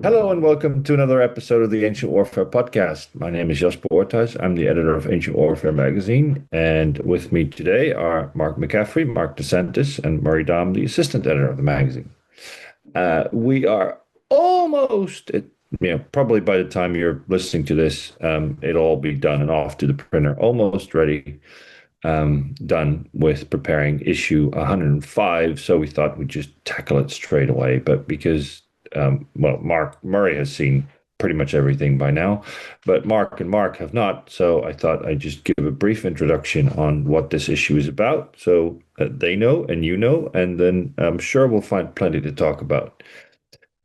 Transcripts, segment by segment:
Hello and welcome to another episode of the Ancient Warfare podcast. My name is Jasper Orthuis. I'm the editor of Ancient Warfare magazine, and with me today are Mark McCaffrey, Mark DeSantis, and Murray Dahm, the assistant editor of the magazine. We are almost, probably by the time you're listening to this, it'll all be done and off to the printer, almost ready, done with preparing issue 105. So we thought we'd just tackle it straight away, but because Mark Murray has seen pretty much everything by now, but Mark and Mark have not. So I thought I'd just give a brief introduction on what this issue is about so they know and you know, and then I'm sure we'll find plenty to talk about.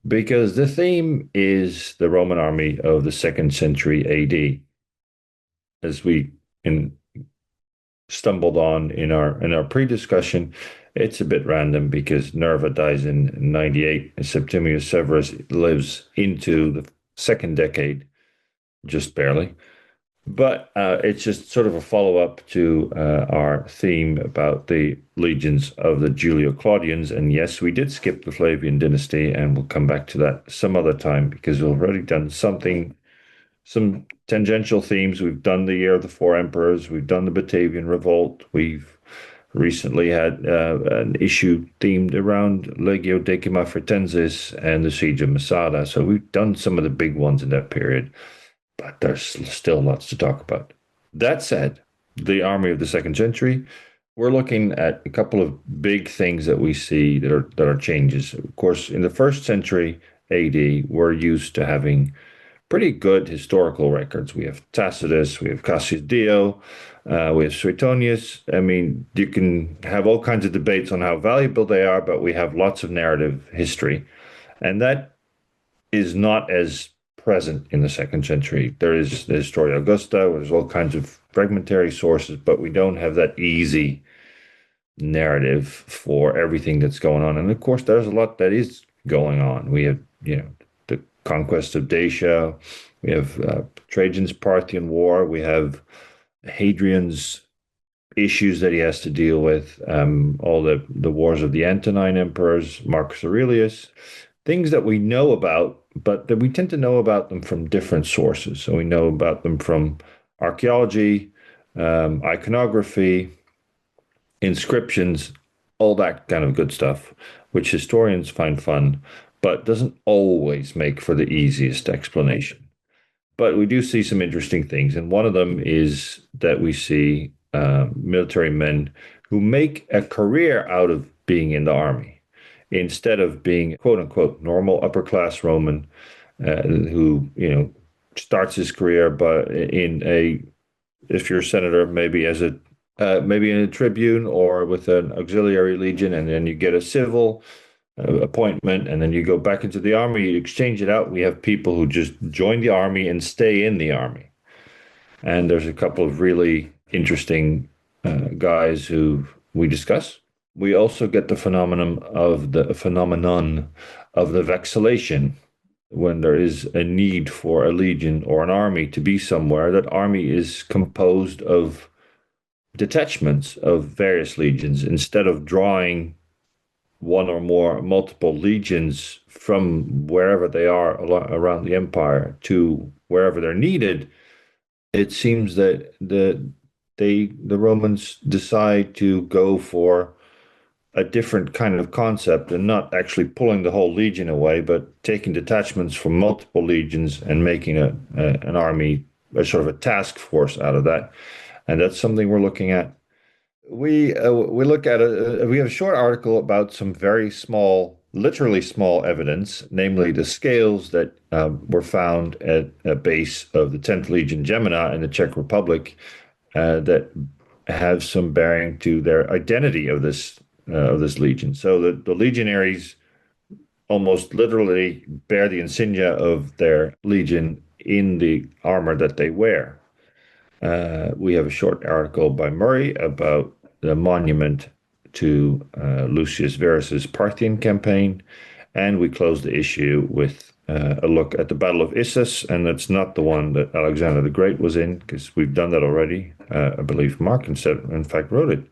Because the theme is the Roman army of the second century AD, as we in, stumbled on in our pre-discussion. It's a bit random because Nerva dies in 98 and Septimius Severus lives into the second decade, just barely. But it's just sort of a follow-up to our theme about the legions of the Julio-Claudians. And yes, we did skip the Flavian dynasty, and we'll come back to that some other time because we've already done some tangential themes. We've done the Year of the Four Emperors. We've done the Batavian Revolt. We've recently had an issue themed around Legio Decima Fretensis and the Siege of Masada. So we've done some of the big ones in that period, but there's still lots to talk about. That said, the army of the second century, we're looking at a couple of big things that we see that are changes. Of course, in the first century AD, we're used to having pretty good historical records. We have Tacitus, we have Cassius Dio, we have Suetonius. I mean, you can have all kinds of debates on how valuable they are, but we have lots of narrative history. And that is not as present in the second century. There is the Historia Augusta, there's all kinds of fragmentary sources, but we don't have that easy narrative for everything that's going on. And of course, there's a lot that is going on. We have, the conquest of Dacia, we have Trajan's Parthian War, we have Hadrian's issues that he has to deal with, all the wars of the Antonine emperors, Marcus Aurelius, things that we know about, but that we tend to know about them from different sources. So we know about them from archaeology, iconography, inscriptions, all that kind of good stuff, which historians find fun, but doesn't always make for the easiest explanation. But we do see some interesting things. And one of them is that we see military men who make a career out of being in the army instead of being quote unquote normal upper class Roman who, starts his career but if you're a senator, maybe as maybe in a tribune or with an auxiliary legion, and then you get a civil appointment, and then you go back into the army, you exchange it out. We have people who just join the army and stay in the army. And there's a couple of really interesting guys who we discuss. We also get the phenomenon of the vexillation. When there is a need for a legion or an army to be somewhere, that army is composed of detachments of various legions instead of drawing one or more multiple legions from wherever they are around the empire to wherever they're needed. It seems that the Romans decide to go for a different kind of concept and not actually pulling the whole legion away, but taking detachments from multiple legions and making an army, a sort of a task force out of that. And that's something we're looking at. We look at we have a short article about some very small, literally small evidence, namely the scales that were found at a base of the 10th Legion Gemina in the Czech Republic that have some bearing to their identity of this legion. So the legionaries almost literally bear the insignia of their legion in the armor that they wear. We have a short article by Murray about the monument to Lucius Verus's Parthian campaign, and we close the issue with a look at the Battle of Issus, and that's not the one that Alexander the Great was in, because we've done that already. I believe Mark in fact wrote it.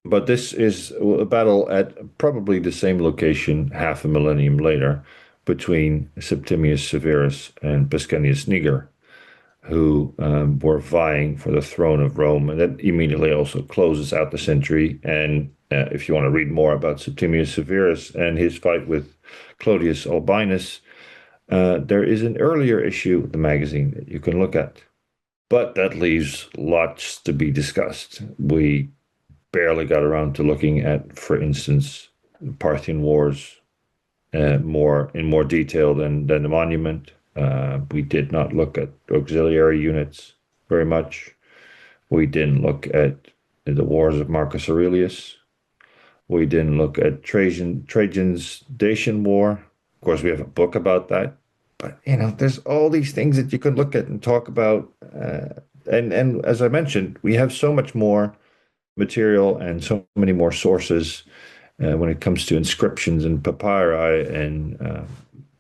But this is a battle at probably the same location half a millennium later, between Septimius Severus and Pescennius Niger, who were vying for the throne of Rome. And that immediately also closes out the century. And if you want to read more about Septimius Severus and his fight with Clodius Albinus, there is an earlier issue of the magazine that you can look at. But that leaves lots to be discussed. We barely got around to looking at, for instance, Parthian Wars in more detail than the monument. We did not look at auxiliary units very much. We didn't look at the wars of Marcus Aurelius. We didn't look at Trajan's Dacian War. Of course, we have a book about that. But there's all these things that you can look at and talk about. And as I mentioned, we have so much more material and so many more sources when it comes to inscriptions and papyri and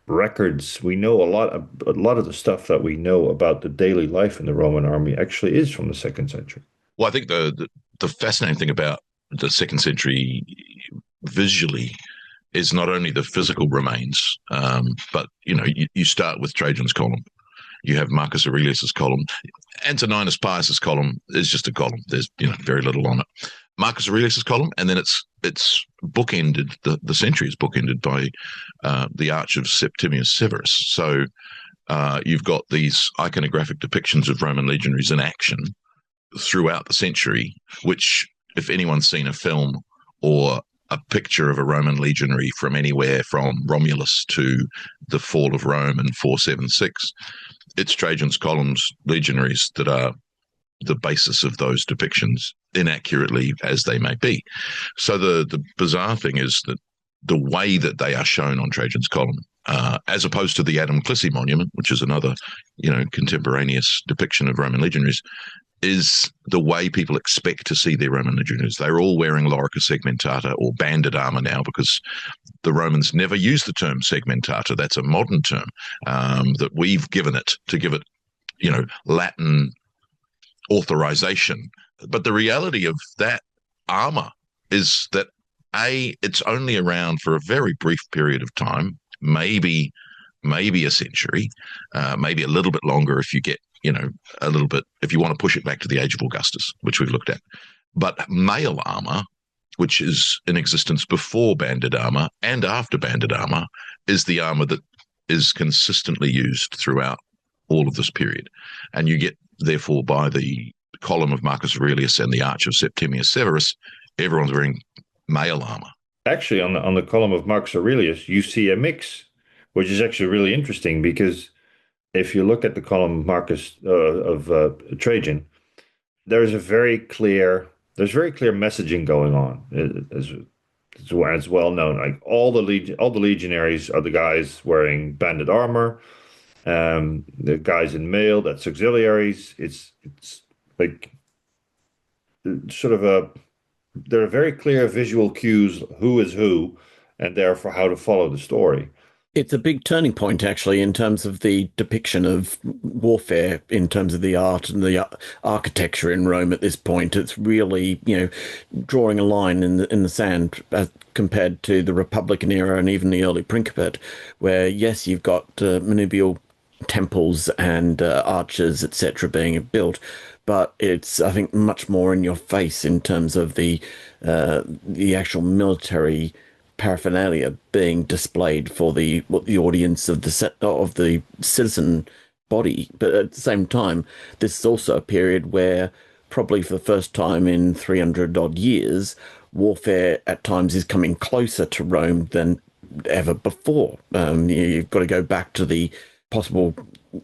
records. We know a lot of the stuff that we know about the daily life in the Roman army actually is from the second century. Well, I think the fascinating thing about the second century visually is not only the physical remains, but you start with Trajan's column. You have Marcus Aurelius's column. Antoninus Pius's column is just a column. There's very little on it. Marcus Aurelius's column, and then it's bookended. The century is bookended by the Arch of Septimius Severus. So you've got these iconographic depictions of Roman legionaries in action throughout the century, which, if anyone's seen a film or a picture of a Roman legionary from anywhere from Romulus to the fall of Rome in 476, it's Trajan's columns legionaries that are the basis of those depictions, inaccurately as they may be. So the bizarre thing is that the way that they are shown on Trajan's column, as opposed to the Adam Clissi monument, which is another contemporaneous depiction of Roman legionaries, is the way people expect to see their Roman legionaries. They're all wearing lorica segmentata or banded armor now, because the Romans never used the term segmentata. That's a modern term that we've given it to give it, Latin authorization. But the reality of that armor is that it's only around for a very brief period of time, maybe a century, maybe a little bit longer if you get a little bit, if you want to push it back to the age of Augustus, which we've looked at. But mail armor, which is in existence before banded armor and after banded armor, is the armor that is consistently used throughout all of this period. And you get, therefore, by the column of Marcus Aurelius and the Arch of Septimius Severus, everyone's wearing mail armor. Actually, on the column of Marcus Aurelius, you see a mix, which is actually really interesting, because if you look at the column of Marcus of Trajan, there's very clear messaging going on. As well known, like all the legionaries are the guys wearing banded armor. The guys in mail, that's auxiliaries. It's like sort of there are very clear visual cues who is who, and therefore how to follow the story. It's a big turning point, actually, in terms of the depiction of warfare, in terms of the art and the architecture in Rome at this point. It's really, drawing a line in the sand as compared to the Republican era and even the early Principate, where, yes, you've got manubial temples and arches, etc., being built, but it's, I think, much more in your face in terms of the actual military paraphernalia being displayed for the audience of the citizen body. But at the same time, this is also a period where, probably for the first time in 300 odd years, warfare at times is coming closer to Rome than ever before. You've got to go back to the possible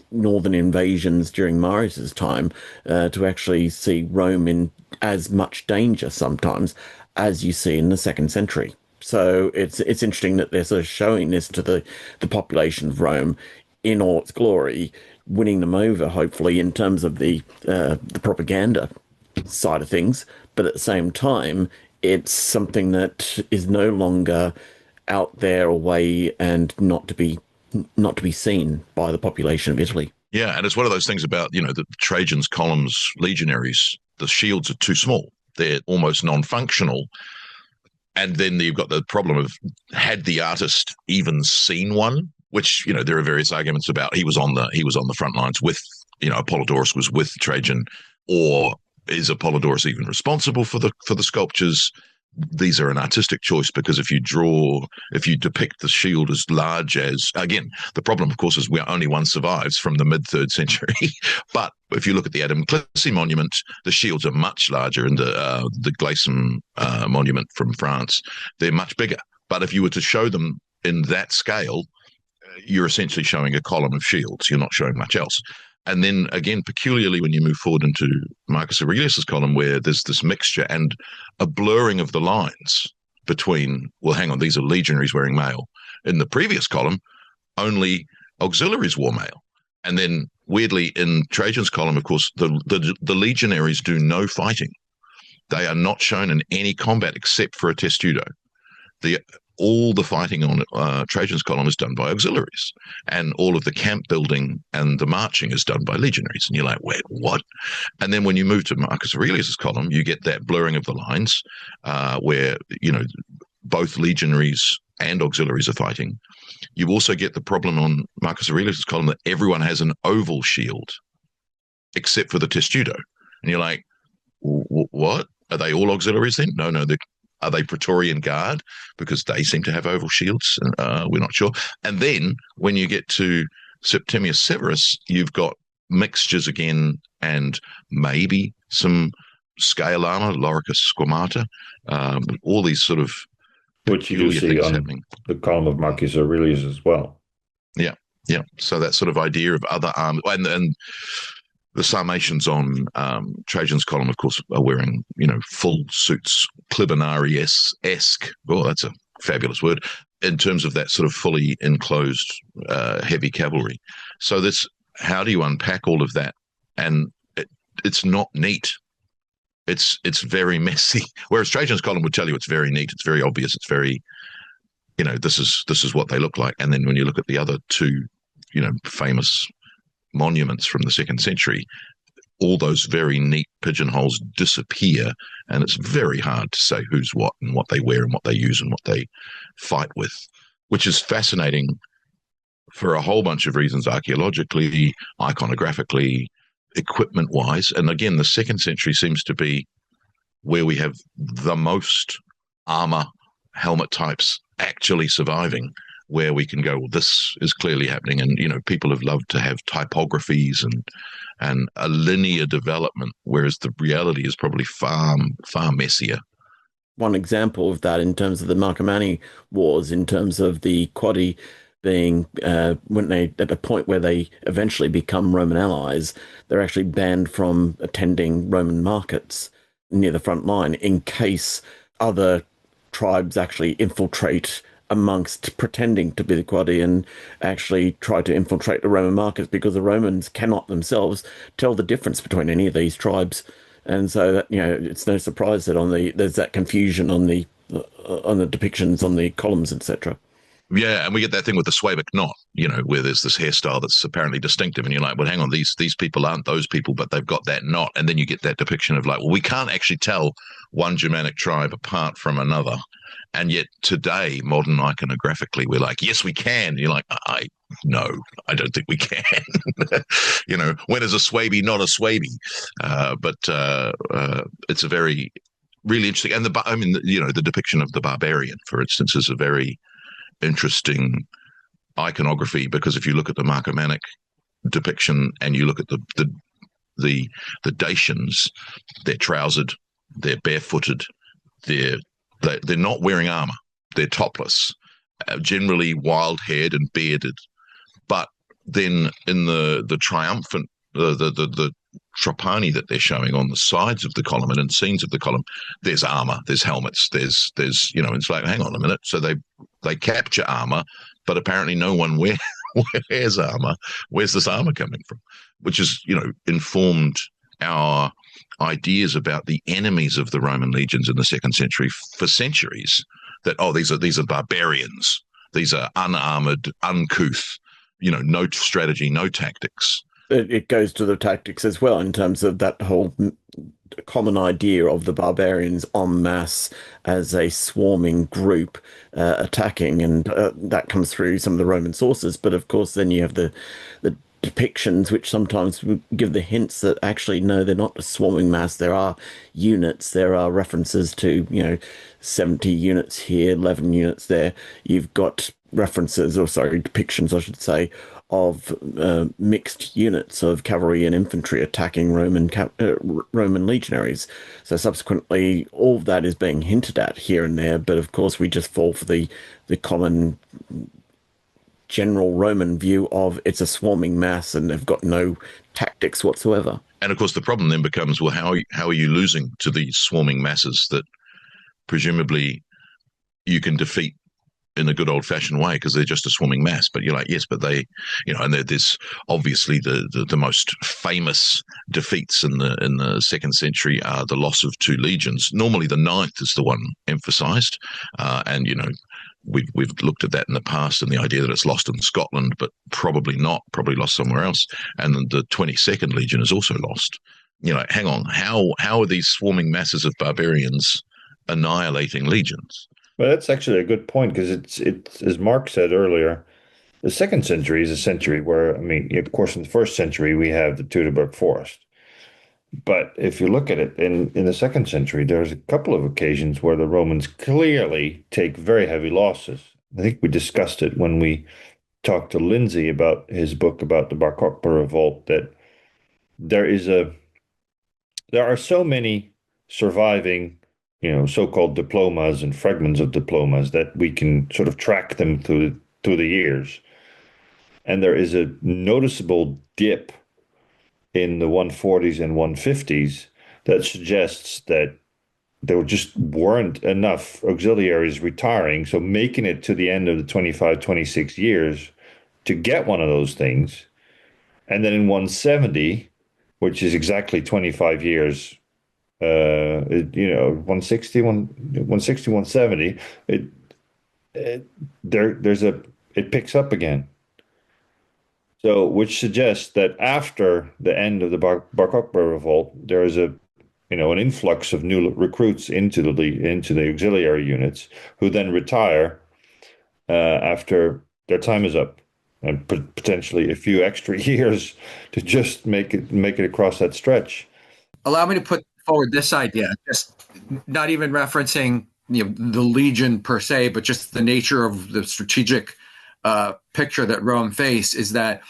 northern invasions during Marius's time to actually see Rome in as much danger sometimes as you see in the second century. So it's interesting that they're sort of showing this to the population of Rome in all its glory, winning them over, hopefully, in terms of the propaganda side of things. But at the same time, it's something that is no longer out there away and not to be seen by the population of Italy. Yeah, and it's one of those things about, the Trajan's columns legionaries, the shields are too small. They're almost non-functional. And then you've got the problem of, had the artist even seen one which, there are various arguments about. He was on the front lines with, Apollodorus was with Trajan, or is Apollodorus even responsible for the sculptures? These are an artistic choice, because if you depict the shield as large as, again, the problem, of course, is only one survives from the mid-3rd century. But if you look at the Adam Clissi monument, the shields are much larger, and the Glaisum monument from France, they're much bigger. But if you were to show them in that scale, you're essentially showing a column of shields. You're not showing much else. And then again, peculiarly, when you move forward into Marcus Aurelius's column, where there's this mixture and a blurring of the lines between, well, hang on, these are legionaries wearing mail. In the previous column, only auxiliaries wore mail. And then weirdly, in Trajan's column, of course, the legionaries do no fighting. They are not shown in any combat except for a testudo. All the fighting on Trajan's column is done by auxiliaries, and all of the camp building and the marching is done by legionaries. And you're like, wait, what? And then when you move to Marcus Aurelius's column, you get that blurring of the lines, where both legionaries and auxiliaries are fighting. You also get the problem on Marcus Aurelius's column that everyone has an oval shield, except for the testudo. And you're like, what? Are they all auxiliaries then? No, are they Praetorian Guard? Because they seem to have oval shields. We're not sure. And then when you get to Septimius Severus, you've got mixtures again, and maybe some scale armor, loricus squamata, all these sort of which you do see on happening. The column of Marcus Aurelius as well. Yeah. So that sort of idea of other armor, and the Sarmatians on Trajan's column, of course, are wearing, full suits, Clibanarii-esque. Oh, that's a fabulous word, in terms of that sort of fully enclosed heavy cavalry. So how do you unpack all of that? And it's not neat. It's very messy. Whereas Trajan's column would tell you it's very neat. It's very obvious. It's very, this is what they look like. And then when you look at the other two, famous monuments from the 2nd century, all those very neat pigeonholes disappear, and it's very hard to say who's what and what they wear and what they use and what they fight with, which is fascinating for a whole bunch of reasons, archaeologically, iconographically, equipment-wise. And again, the 2nd century seems to be where we have the most armor helmet types actually surviving, where we can go, well, this is clearly happening. And, people have loved to have typographies and a linear development, whereas the reality is probably far, far messier. One example of that in terms of the Marcomanni Wars, in terms of the Quadi being, when they, at the point where they eventually become Roman allies, they're actually banned from attending Roman markets near the front line in case other tribes actually infiltrate amongst pretending to be the Quadi and actually try to infiltrate the Roman markets, because the Romans cannot themselves tell the difference between any of these tribes. And so that, it's no surprise that there's that confusion on the depictions on the columns, etc. Yeah, and we get that thing with the Swabic knot, where there's this hairstyle that's apparently distinctive, and you're like, well, hang on, these people aren't those people, but they've got that knot. And then you get that depiction of like, well, we can't actually tell one Germanic tribe apart from another. And yet today, modern iconographically, we're like, yes, we can. And you're like, no, I don't think we can. When is a Swabi not a Swabi? But it's a very, really interesting. And the depiction of the barbarian, for instance, is a very interesting iconography, because if you look at the Marcomannic depiction and you look at the Dacians, they're trousered, they're barefooted, they're not wearing armor, they're topless, generally wild-haired and bearded. But then in the triumphant, the Tropani that they're showing on the sides of the column and in scenes of the column, there's armor, there's helmets, there's it's like, hang on a minute. So they capture armor, but apparently no one wears armor. Where's this armor coming from? Which is, informed our ideas about the enemies of the Roman legions in the 2nd century for centuries. That, these are barbarians, these are unarmored, uncouth, no strategy, no tactics. it goes to the tactics as well in terms of that whole common idea of the barbarians en masse as a swarming group attacking, and that comes through some of the Roman sources. But of course, then you have the depictions, which sometimes give the hints that actually no, they're not a swarming mass. There are units. There are references to 70 units here, 11 units there. You've got references, or sorry, depictions, I should say, of mixed units of cavalry and infantry attacking Roman legionaries. So subsequently, all of that is being hinted at here and there. But of course, we just fall for the common general Roman view of it's a swarming mass and they've got no tactics whatsoever. And of course, the problem then becomes, well, how are you losing to these swarming masses that presumably you can defeat in a good old fashioned way because they're just a swarming mass? But you're like, yes, but they, and there's obviously the most famous defeats in the second century are the loss of 2 legions. Normally, the ninth is the one emphasized, and we've looked at that in the past, and the idea that it's lost in Scotland, but probably not, probably lost somewhere else. And then the 22nd Legion is also lost. Hang on, how are these swarming masses of barbarians annihilating legions? Well, that's actually a good point because it's as Mark said earlier, the second century is a century where, I mean, of course, in the first century we have the Teutoburg Forest. But if you look at it in the second century, there's a couple of occasions where the Romans clearly take very heavy losses. I think we discussed it when we talked to Lindsay about his book about the Bar Kokhba revolt, that there are so many surviving, so-called diplomas and fragments of diplomas that we can sort of track them through the years. And there is a noticeable dip in the 140s and 150s that suggests that there just weren't enough auxiliaries retiring. So making it to the end of the 25, 26 years to get one of those things. And then in 170, which is exactly 25 years, 160, 170, it picks up again. So, which suggests that after the end of the Bar Kokhba revolt, there is an influx of new recruits into the auxiliary units, who then retire after their time is up, and potentially a few extra years to just make it across that stretch. Allow me to put forward this idea, just not even referencing the Legion per se, but just the nature of the strategic picture that Rome faced, is that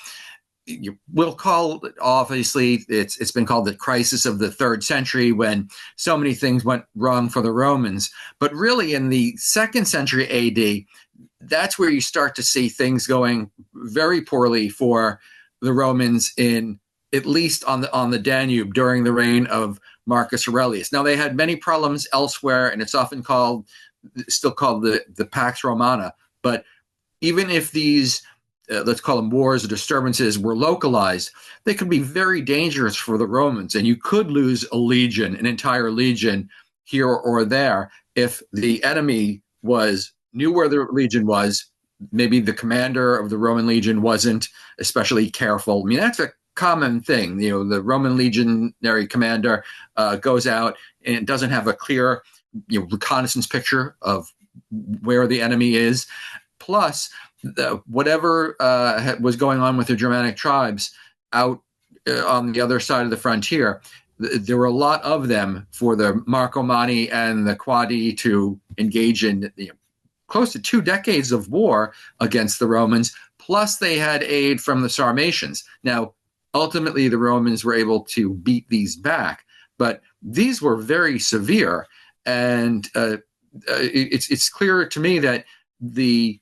we'll call, obviously, it's been called the crisis of the 3rd century, when so many things went wrong for the Romans. But really, in the 2nd century AD, that's where you start to see things going very poorly for the Romans, in at least on the Danube during the reign of Marcus Aurelius. Now, they had many problems elsewhere, and it's often still called the Pax Romana. But even if these, let's call them wars or disturbances, were localized, they could be very dangerous for the Romans. And you could lose an entire legion here or there, if the enemy knew where the legion was. Maybe the commander of the Roman legion wasn't especially careful. I mean, that's a common thing. The Roman legionary commander goes out and doesn't have a clear reconnaissance picture of where the enemy is. Plus, whatever was going on with the Germanic tribes out on the other side of the frontier, there were a lot of them for the Marcomanni and the Quadi to engage in close to 2 decades of war against the Romans. Plus, they had aid from the Sarmatians. Now, ultimately, the Romans were able to beat these back, but these were very severe. And it's clear to me that the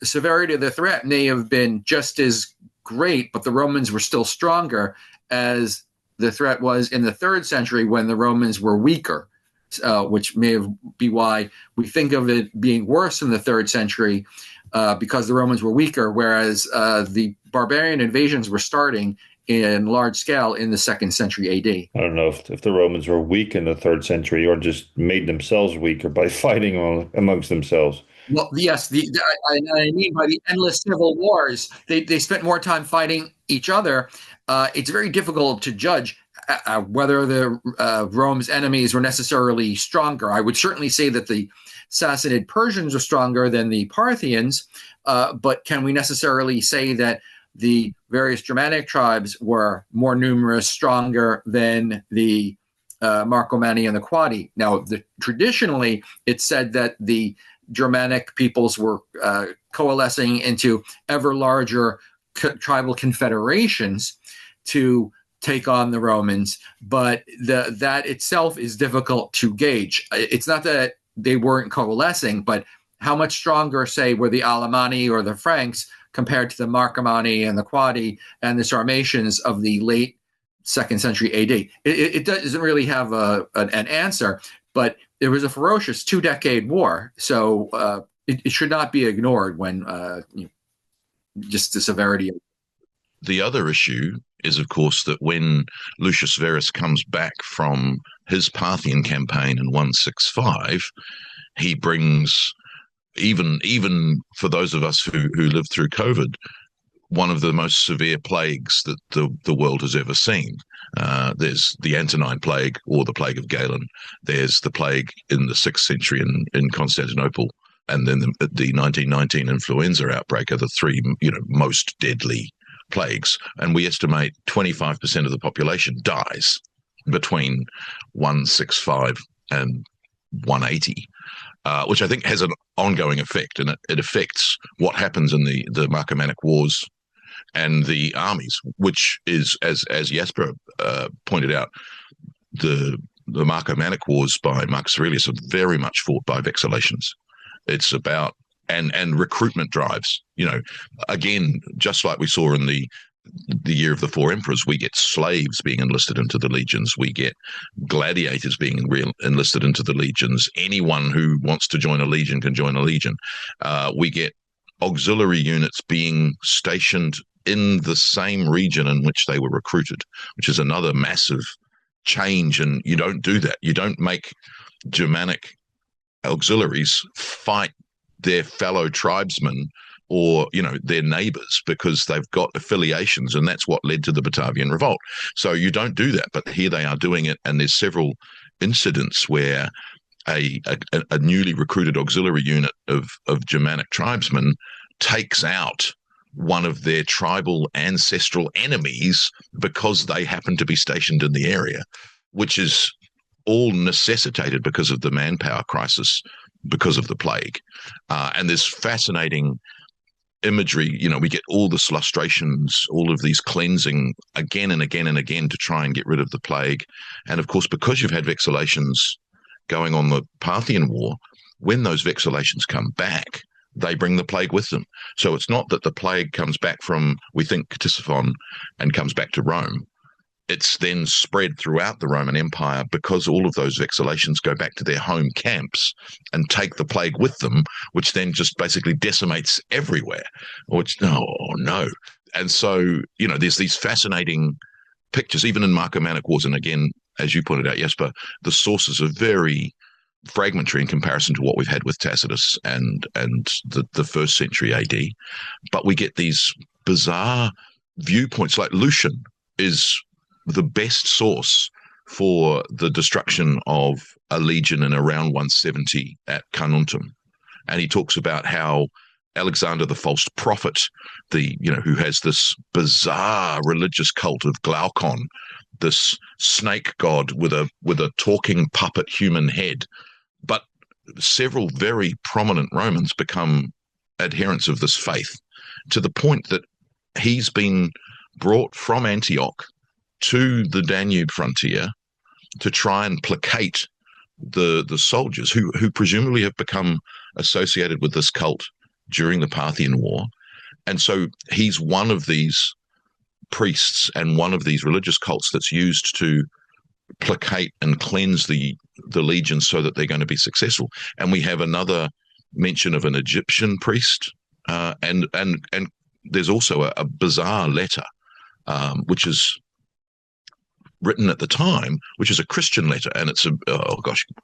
severity of the threat may have been just as great, but the Romans were still stronger, as the threat was in the 3rd century, when the Romans were weaker, which may be why we think of it being worse in the 3rd century, because the Romans were weaker, whereas the barbarian invasions were starting in large scale in the 2nd century AD. I don't know if the Romans were weak in the 3rd century or just made themselves weaker by fighting amongst themselves. Well, yes, I mean by the endless civil wars, they spent more time fighting each other, it's very difficult to judge whether the Rome's enemies were necessarily stronger. I would certainly say that the Sassanid Persians are stronger than the Parthians, but can we necessarily say that the various Germanic tribes were more numerous, stronger than the Marcomanni and the Quadi? Now, traditionally, it's said that the Germanic peoples were coalescing into ever larger tribal confederations to take on the Romans, but that itself is difficult to gauge. It's not that they weren't coalescing, but how much stronger, say, were the Alemanni or the Franks compared to the Marcomanni and the Quadi and the Sarmatians of the late 2nd century AD? It doesn't really have an answer, but there was a ferocious 2-decade war, so it should not be ignored when just the severity of. The other issue is, of course, that when Lucius Verus comes back from his Parthian campaign in 165, he brings, even for those of us who lived through COVID, one of the most severe plagues that the world has ever seen. There's the Antonine Plague, or the Plague of Galen. There's the plague in the 6th century in Constantinople. And then the 1919 influenza outbreak are the three, most deadly plagues. And we estimate 25% of the population dies between 165 and 180. Which I think has an ongoing effect, and it affects what happens in the Marcomannic Wars and the armies, which is, as Jasper pointed out, the Marcomannic Wars by Marcus Aurelius are very much fought by vexallations. It's about and recruitment drives. Again, just like we saw in the Year of the Four Emperors, we get slaves being enlisted into the legions. We get gladiators being enlisted into the legions. Anyone who wants to join a legion can join a legion. We get auxiliary units being stationed in the same region in which they were recruited, which is another massive change. And you don't do that. You don't make Germanic auxiliaries fight their fellow tribesmen or their neighbors because they've got affiliations, and that's what led to the Batavian Revolt. So you don't do that, but here they are doing it, and there's several incidents where a newly recruited auxiliary unit of Germanic tribesmen takes out one of their tribal ancestral enemies because they happen to be stationed in the area, which is all necessitated because of the manpower crisis, because of the plague. And there's fascinating imagery. We get all this lustrations, all of these cleansing again and again and again to try and get rid of the plague. And of course, because you've had vexallations going on the Parthian War, when those vexallations come back, they bring the plague with them. So it's not that the plague comes back from, we think, Ctesiphon and comes back to Rome. It's then spread throughout the Roman Empire because all of those vexallations go back to their home camps and take the plague with them, which then just basically decimates everywhere. Which, no. And so, there's these fascinating pictures, even in Marcomannic Wars. And again, as you pointed out, Jesper, the sources are very fragmentary in comparison to what we've had with Tacitus and the 1st century AD. But we get these bizarre viewpoints, like Lucian is the best source for the destruction of a legion in around 170 at Carnuntum. And he talks about how Alexander the false prophet, who has this bizarre religious cult of Glaucon, this snake god with a talking puppet human head. But several very prominent Romans become adherents of this faith, to the point that he's been brought from Antioch to the Danube frontier to try and placate the soldiers who presumably have become associated with this cult during the Parthian War. And so he's one of these priests and one of these religious cults that's used to placate and cleanse the legions so that they're going to be successful. And we have another mention of an Egyptian priest, and there's also a bizarre letter, which is written at the time, which is a Christian letter, and it's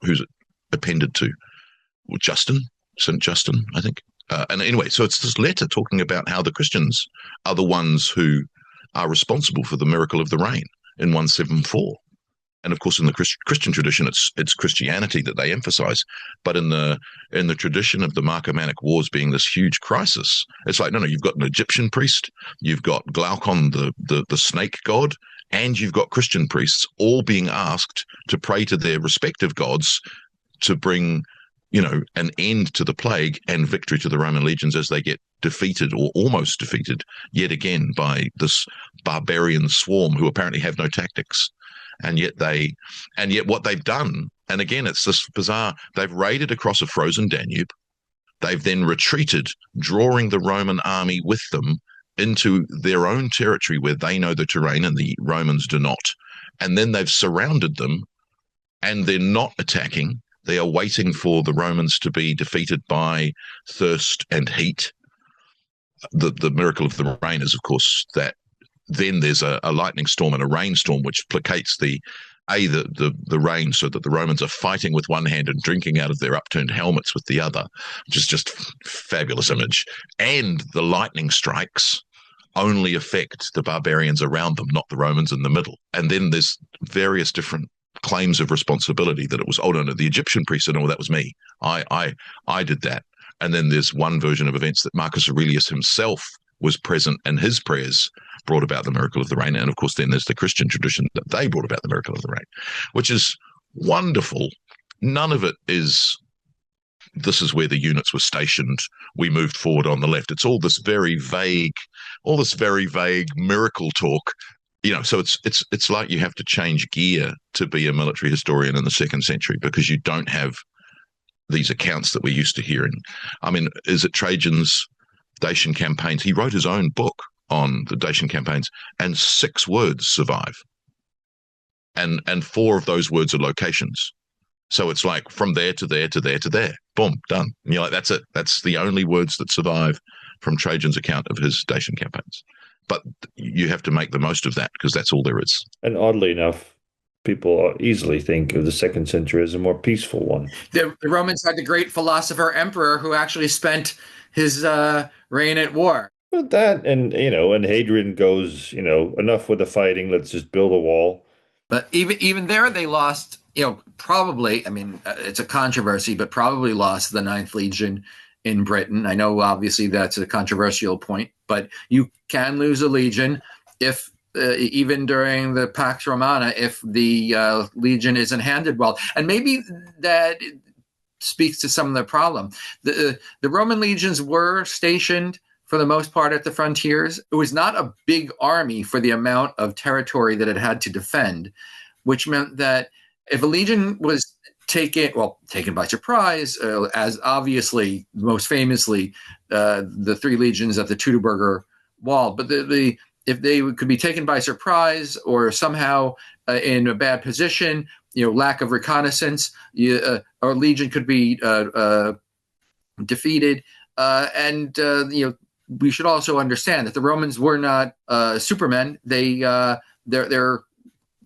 who's it appended to? Well, St. Justin, I think. And anyway, so it's this letter talking about how the Christians are the ones who are responsible for the miracle of the rain in 174. And of course, in the Christian tradition, it's Christianity that they emphasize. But in the tradition of the Marcomannic Wars being this huge crisis, it's like, no, you've got an Egyptian priest, you've got Glaucon, the snake god, and you've got Christian priests all being asked to pray to their respective gods to bring, an end to the plague and victory to the Roman legions as they get defeated or almost defeated yet again by this barbarian swarm who apparently have no tactics. And yet what they've done, and again, it's this bizarre, they've raided across a frozen Danube. They've then retreated, drawing the Roman army with them into their own territory where they know the terrain and the Romans do not. And then they've surrounded them and they're not attacking. They are waiting for the Romans to be defeated by thirst and heat. The miracle of the rain is, of course, that then there's a lightning storm and a rainstorm which placates the rain, so that the Romans are fighting with one hand and drinking out of their upturned helmets with the other, which is just fabulous image. And the lightning strikes only affect the barbarians around them, not the Romans in the middle. And then there's various different claims of responsibility that it was, oh no, the Egyptian priest said, oh, that was me. I did that. And then there's one version of events that Marcus Aurelius himself was present, and his prayers brought about the miracle of the rain. And of course, then there's the Christian tradition that they brought about the miracle of the rain, which is wonderful. None of it is, this is where the units were stationed, we moved forward on the left. It's all this very vague miracle talk. So it's like you have to change gear to be a military historian in the 2nd century, because you don't have these accounts that we're used to hearing. I mean, is it Trajan's Dacian campaigns? He wrote his own book on the Dacian campaigns, and 6 words survive. And 4 of those words are locations. So it's like from there to there to there to there. Boom, done. And you're like, that's it. That's the only words that survive from Trajan's account of his Dacian campaigns. But you have to make the most of that, because that's all there is. And oddly enough, people easily think of the 2nd century as a more peaceful one. The Romans had the great philosopher emperor who actually spent his reign at war. But that, and Hadrian goes, enough with the fighting, let's just build a wall. But even there, they lost, probably, I mean, it's a controversy, but probably lost the 9th Legion in Britain. I know, obviously, that's a controversial point, but you can lose a legion if, even during the Pax Romana, if the legion isn't handled well. And maybe that speaks to some of the problem. The Roman legions were stationed for the most part at the frontiers. It was not a big army for the amount of territory that it had to defend, which meant that if a legion was taken by surprise, as obviously, most famously, the 3 legions at the Teutoburger Wall, but if they could be taken by surprise or somehow in a bad position, lack of reconnaissance, our legion could be defeated. We should also understand that the Romans were not supermen. Their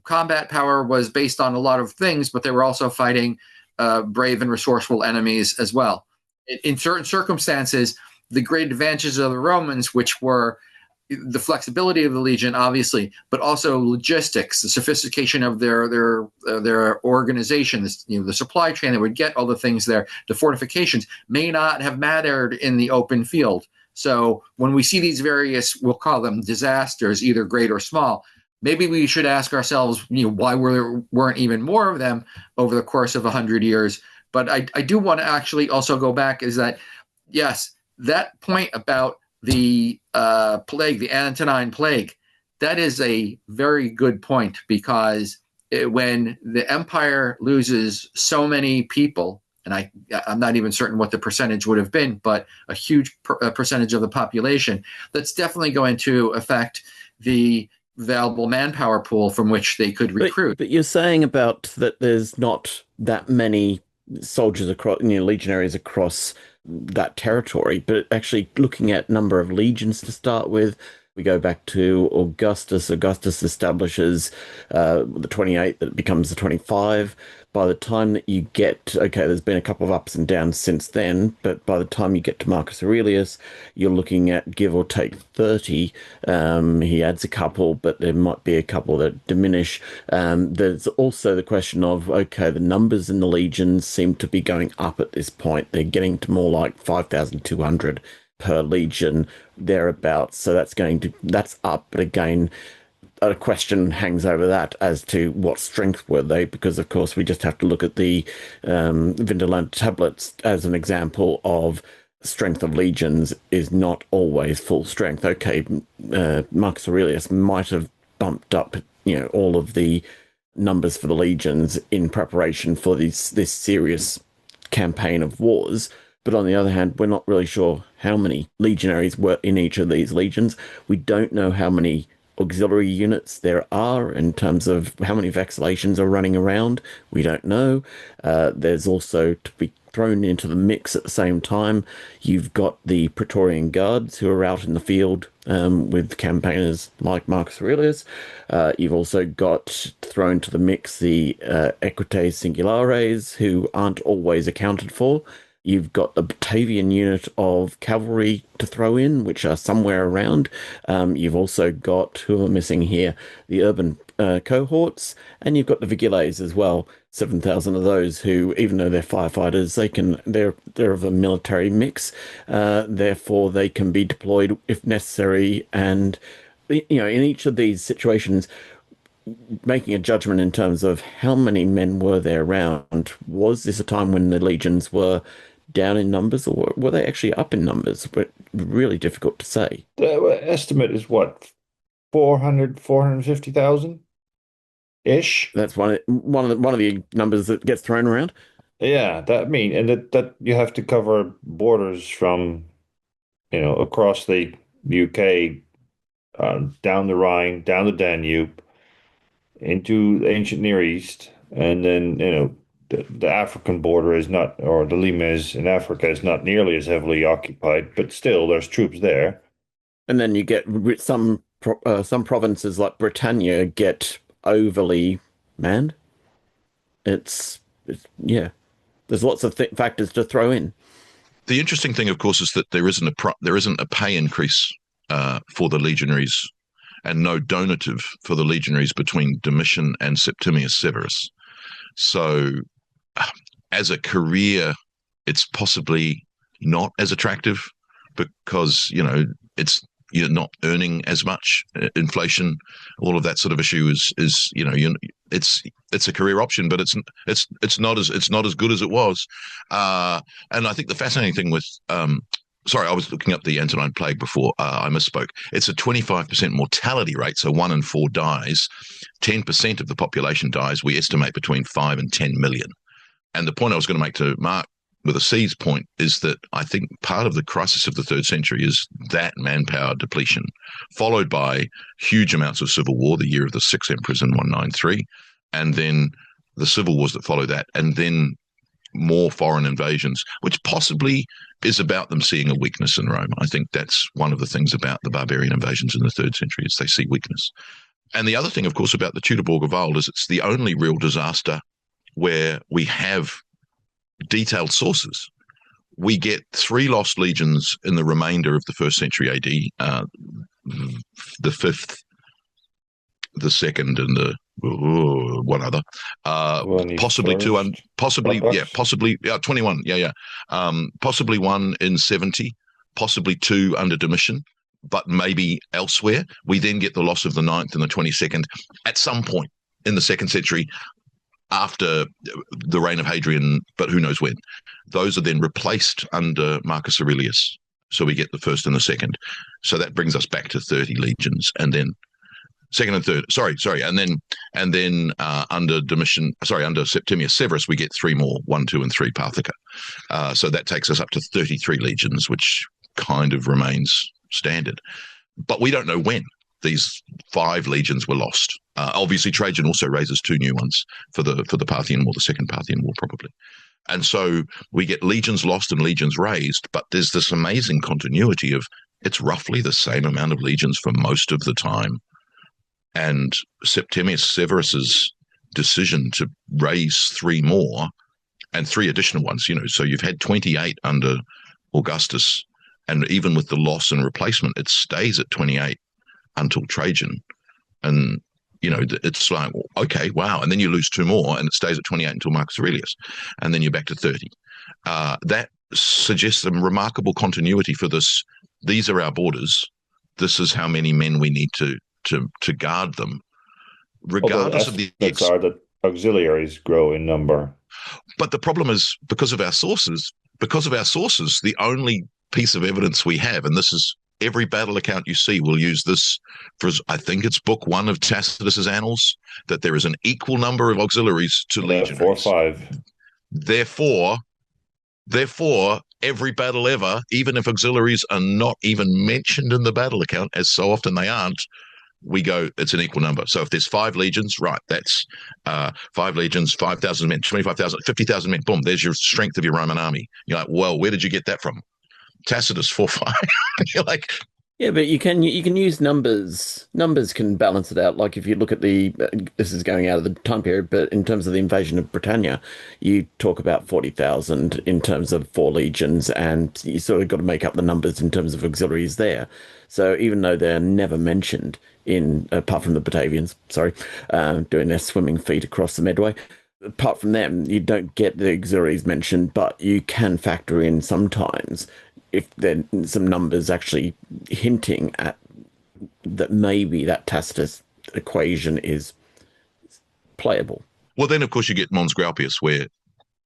combat power was based on a lot of things, but they were also fighting brave and resourceful enemies as well. In certain circumstances, the great advantages of the Romans, which were the flexibility of the legion, obviously, but also logistics, the sophistication of their organization, the supply chain that would get all the things there, the fortifications, may not have mattered in the open field. So when we see these various, we'll call them disasters, either great or small, maybe we should ask ourselves, why weren't even more of them over the course of 100 years. But I do want to actually also go back, is that, yes, that point about the plague, the Antonine plague, that is a very good point, because when the empire loses so many people, and I'm not even certain what the percentage would have been, but a huge percentage of the population, that's definitely going to affect the available manpower pool from which they could recruit. But you're saying about that there's not that many soldiers across, legionaries across that territory, but actually looking at number of legions to start with, We go back to Augustus. Augustus establishes the 28, that it becomes the 25. By the time that you get, okay, there's been a couple of ups and downs since then, but by the time you get to Marcus Aurelius, you're looking at give or take 30. He adds a couple, but there might be a couple that diminish. There's also the question of, okay, the numbers in the legions seem to be going up at this point. They're getting to more like 5,200 per legion, thereabouts. So that's up, but again, a question hangs over that as to what strength were they, because of course we just have to look at the Vinderland tablets as an example of strength of legions is not always full strength. Okay, Marcus Aurelius might have bumped up, all of the numbers for the legions in preparation for this serious campaign of wars. But on the other hand, we're not really sure how many legionaries were in each of these legions. We don't know how many auxiliary units there are in terms of how many vacillations are running around. We don't know. There's also, to be thrown into the mix at the same time, you've got the Praetorian Guards who are out in the field with campaigners like Marcus Aurelius. You've also got thrown to the mix the Equites Singulares, who aren't always accounted for. You've got the Batavian unit of cavalry to throw in, which are somewhere around. You've also got, who are missing here, the urban cohorts, and you've got the Vigiles as well. 7,000 of those who, even though they're firefighters, they're of a military mix. Therefore, they can be deployed if necessary. And in each of these situations, making a judgment in terms of how many men were there around. Was this a time when the legions were down in numbers, or were they actually up in numbers? But really difficult to say. The estimate is what, 450,000 ish. That's one of the numbers that gets thrown around. Yeah, that you have to cover borders from, across the UK, down the Rhine, down the Danube, into the ancient Near East, and then the African border is not, or the limes in Africa is not nearly as heavily occupied, but still there's troops there. And then you get some provinces like Britannia get overly manned. It's yeah. There's lots of factors to throw in. The interesting thing, of course, is that there isn't a pay increase for the legionaries, and no donative for the legionaries between Domitian and Septimius Severus. So, as a career, it's possibly not as attractive because you're not earning as much. Inflation, all of that sort of issue is it's a career option, but it's not as good as it was. And I think the fascinating thing with sorry, I was looking up the Antonine Plague before I misspoke. It's a 25% mortality rate, so 1 in 4 dies. 10% of the population dies. We estimate between 5 and 10 million. And the point I was going to make to Mark with a C's point is that I think part of the crisis of the 3rd century is that manpower depletion, followed by huge amounts of civil war, the year of the 6 emperors in 193, and then the civil wars that follow that, and then more foreign invasions, which possibly is about them seeing a weakness in Rome. I think that's one of the things about the barbarian invasions in the 3rd century is they see weakness. And the other thing, of course, about the Teutoburg of old is it's the only real disaster where we have detailed sources. We get 3 lost legions in the remainder of the 1st century AD, the 5th, the 2nd, and the one other, possibly 2, possibly 21, possibly 1 in 70, possibly 2 under Domitian, but maybe elsewhere. We then get the loss of the 9th and the 22nd at some point in the 2nd century after the reign of Hadrian, but who knows when. Those are then replaced under Marcus Aurelius. So we get the 1st and the 2nd. So that brings us back to 30 legions, and then 2nd and 3rd. And then under Domitian, under Septimius Severus, we get 3 more, 1, 2, and 3 Parthica. So that takes us up to 33 legions, which kind of remains standard. But we don't know when these 5 legions were lost. Obviously, Trajan also raises 2 new ones for the Parthian War, the Second Parthian War, probably. And so we get legions lost and legions raised, but there's this amazing continuity of it's roughly the same amount of legions for most of the time. And Septimius Severus's decision to raise 3 more and 3 additional ones, so you've had 28 under Augustus, and even with the loss and replacement, it stays at 28 until Trajan. And, it's like, okay, wow. And then you lose 2 more and it stays at 28 until Marcus Aurelius. And then you're back to 30. That suggests some remarkable continuity for this. These are our borders. This is how many men we need to guard them, regardless of the are that auxiliaries grow in number. But the problem is, because of our sources, the only piece of evidence we have, and this is every battle account you see will use this for, I think it's book 1 of Tacitus's Annals, that there is an equal number of auxiliaries to legionaries. 4 or 5. Therefore, every battle ever, even if auxiliaries are not even mentioned in the battle account, as so often they aren't, we go, it's an equal number. So if there's 5 legions, right, that's 5 legions, 5,000 men, 25,000, 50,000 men, boom, there's your strength of your Roman army. You're like, well, where did you get that from? Tacitus 4-5. You're like, yeah, but you can use numbers. Numbers can balance it out. Like if you look at this is going out of the time period, but in terms of the invasion of Britannia, you talk about 40,000 in terms of 4 legions, and you sort of got to make up the numbers in terms of auxiliaries there. So even though they're never mentioned apart from the Batavians, doing their swimming feet across the Medway, apart from them, you don't get the auxiliaries mentioned, but you can factor in sometimes if there are some numbers actually hinting at that maybe that Tacitus equation is playable. Well, then, of course, you get Mons Graupius, where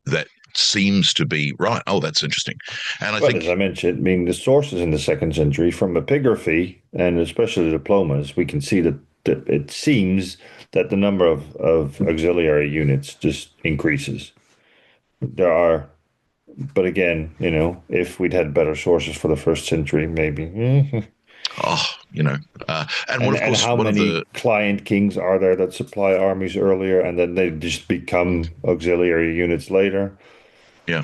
that seems to be right. Oh, that's interesting. And I think, as I mentioned, the sources in the 2nd century, from epigraphy and especially the diplomas, we can see that it seems that the number of auxiliary units just increases. But again, if we'd had better sources for the 1st century, maybe. and of course, how many client kings are there that supply armies earlier and then they just become auxiliary units later? Yeah.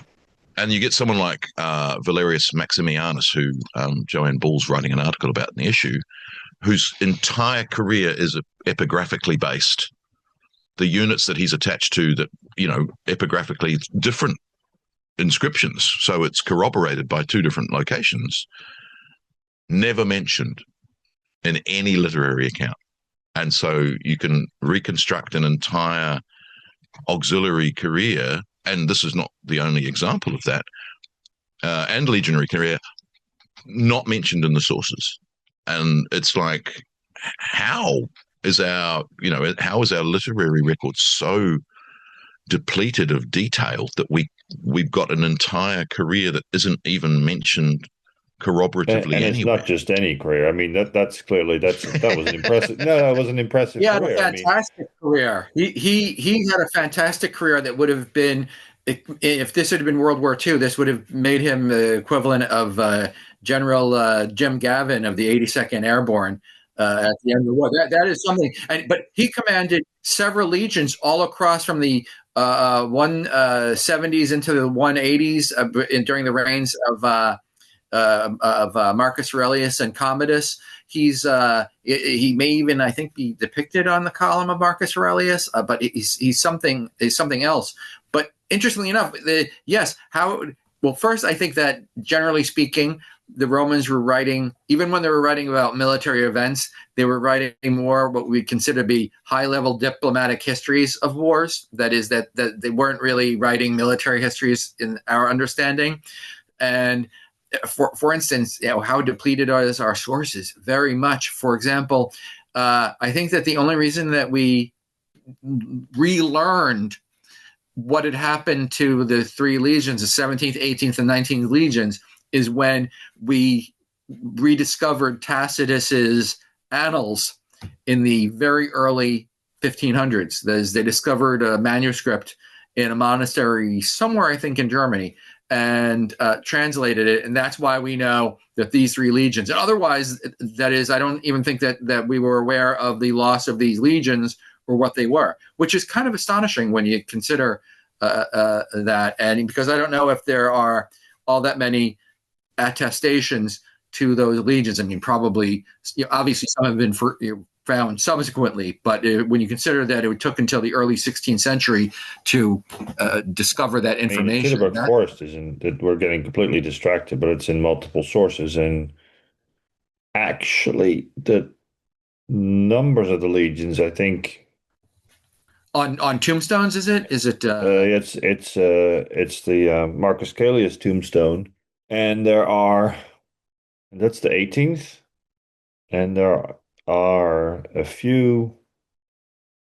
And you get someone like Valerius Maximianus, who Joanne Ball's writing an article about in the issue, whose entire career is epigraphically based. The units that he's attached to that, epigraphically different inscriptions, so it's corroborated by 2 different locations, never mentioned in any literary account. And so you can reconstruct an entire auxiliary career, and this is not the only example of that, and legionary career not mentioned in the sources. And it's like, how is our literary record so depleted of detail that we've got an entire career that isn't even mentioned corroboratively and it's anywhere. not just any career. that was an impressive. No, that was an impressive career. Yeah, a fantastic career. He had a fantastic career that would have been, if this had been World War II, this would have made him the equivalent of General Jim Gavin of the 82nd Airborne at the end of the war. That is something. But he commanded several legions all across from the 170s into the 180s during the reigns of Marcus Aurelius and Commodus. He may even, I think, be depicted on the column of Marcus Aurelius, but he's something else. But interestingly enough, first, I think that generally speaking, the Romans were writing, even when they were writing about military events, they were writing more what we consider to be high-level diplomatic histories of wars. That is, that they weren't really writing military histories in our understanding. And for instance, how depleted are our sources? Very much. For example, I think that the only reason that we relearned what had happened to the 3 legions, the 17th, 18th, and 19th legions, is when we rediscovered Tacitus's annals in the very early 1500s. They discovered a manuscript in a monastery somewhere, I think, in Germany, and translated it. And that's why we know that these 3 legions, and otherwise, that is, I don't even think that we were aware of the loss of these legions or what they were, which is kind of astonishing when you consider that. And because I don't know if there are all that many attestations to those legions? I mean, probably, obviously some have been found subsequently, but when you consider that it took until the early 16th century to discover that information. Chitterbuck Forest we're getting completely distracted, but it's in multiple sources. And actually, the numbers of the legions, I think, on tombstones, is it? it's the Marcus Caelius tombstone, and that's the 18th, and there are a few